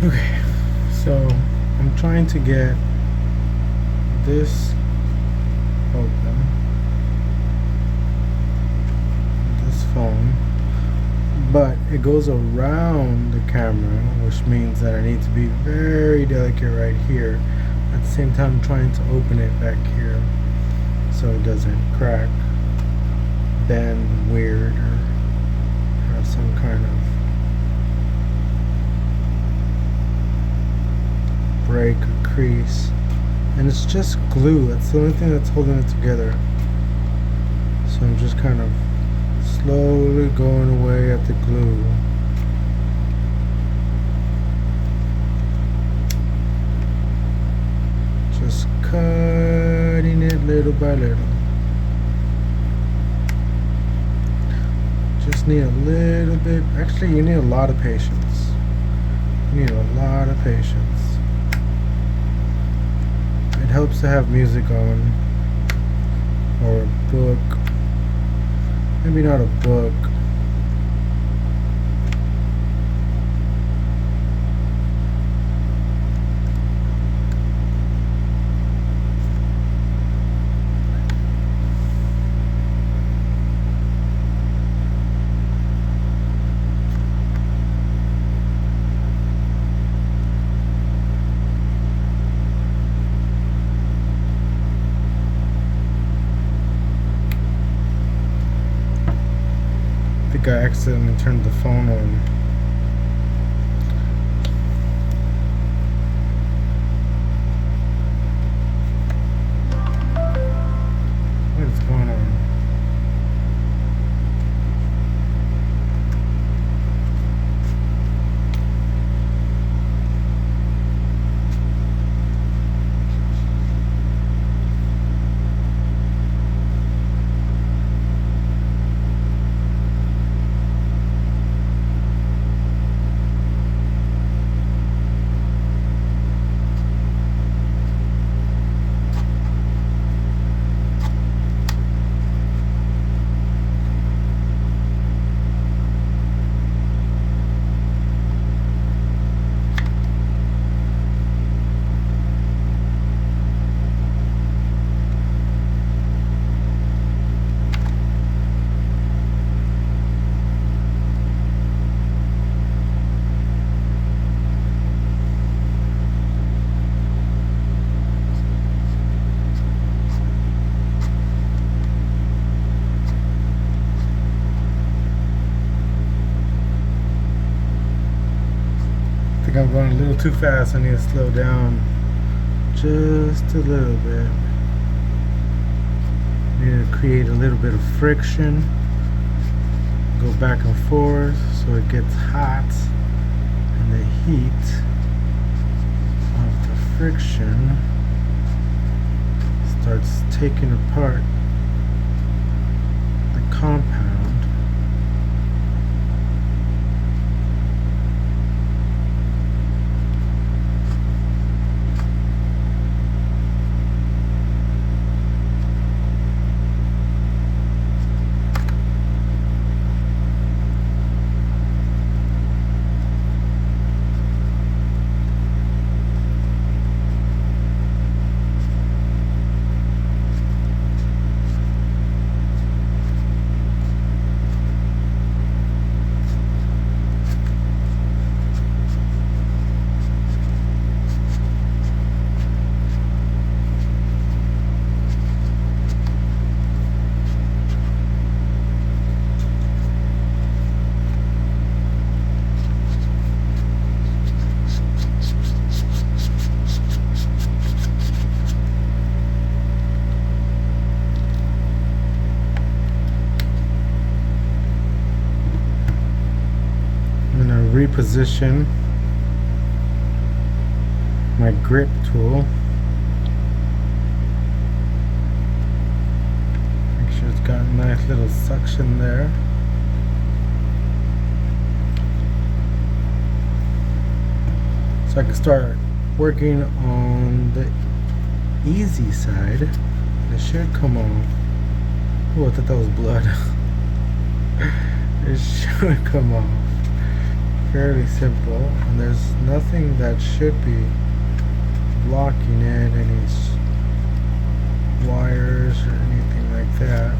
Okay, so I'm trying to get this open, this phone, but it goes around the camera, which means that I need to be very delicate right here. At the same time, I'm trying to open it back here so it doesn't crack, bend weird, or have some kind of break or crease. And it's just glue. That's the only thing that's holding it together. So I'm just kind of slowly going away at the glue. Just cutting it little by little. Just need a little bit. Actually, you need a lot of patience. You need a lot of patience. It helps to have music on, or a book. Maybe not a book. I think I accidentally turned the phone on. What is going on? I think I'm going a little too fast. I need to slow down just a little bit. I need to create a little bit of friction. Go back and forth so it gets hot, and the heat of the friction starts taking apart the compound. Reposition my grip tool. Make sure it's got a nice little suction there. So I can start working on the easy side. It should come off. Oh, I thought that was blood. It should come off. fairly simple, and there's nothing that should be blocking it, any wires or anything like that.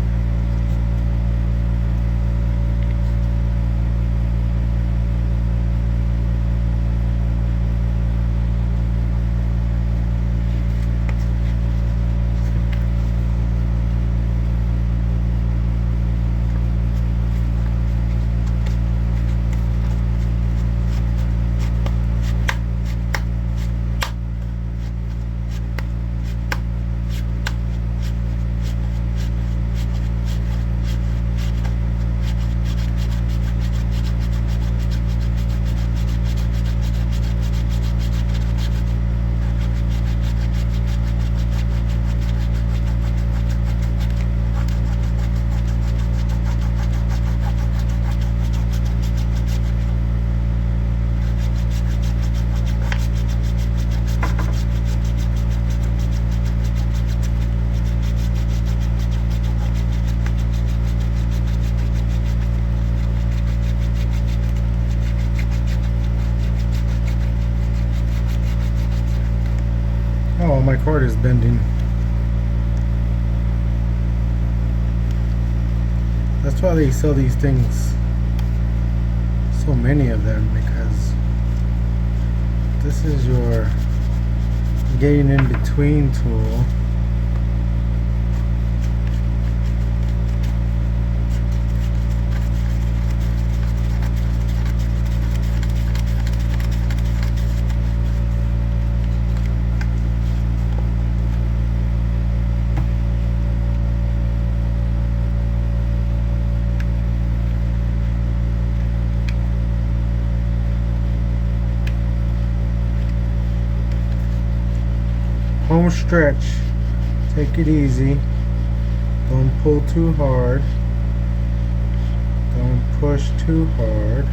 Oh, my cord is bending. That's why they sell these things, so many of them, because this is your getting in between tool. Home stretch. Take it easy. Don't pull too hard. Don't push too hard.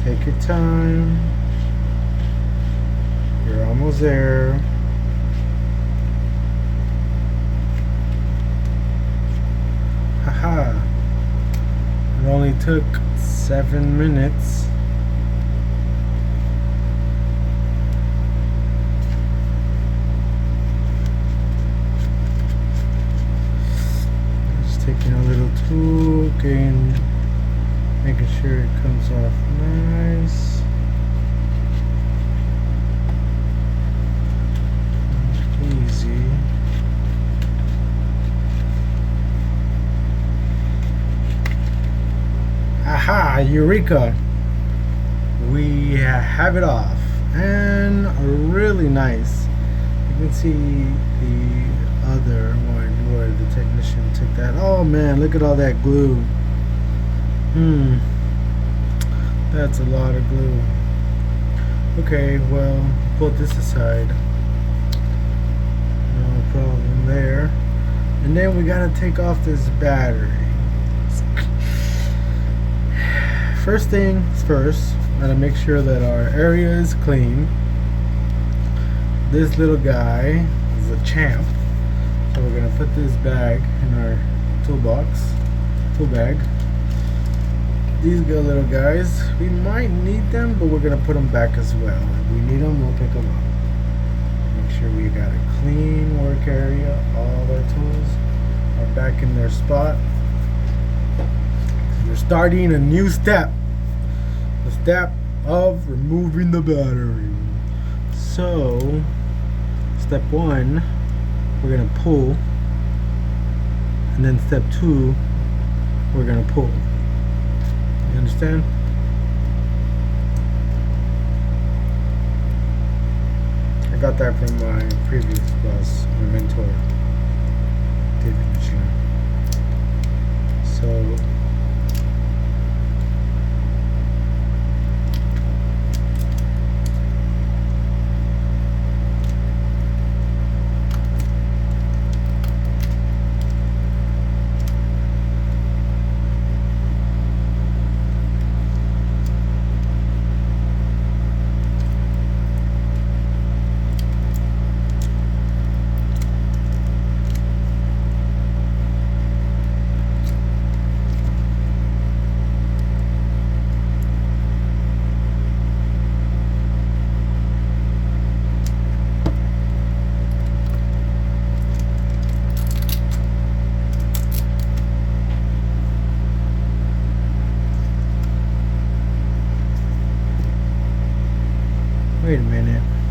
Take your time. You're almost there. Haha. It only took 7 minutes. Taking a little tool, making sure it comes off nice. Easy. Aha! Eureka! We have it off, and really nice. You can see the other one where the technician took that. Oh man, look at all that glue. That's a lot of glue. Okay, well, put this aside. No problem there. And then we gotta take off this battery. First things first, gotta make sure that our area is clean. This little guy is a champ. So we're gonna put this bag in our tool bag. These good little guys, we might need them, but we're gonna put them back as well. If we need them, we'll pick them up. Make sure we got a clean work area. All our tools are back in their spot. We're starting a new step. The step of removing the battery. So, step 1, we're gonna pull, and then step 2, we're gonna pull. You understand? I got that from my previous boss, my mentor, David Michelin. So Wait a minute.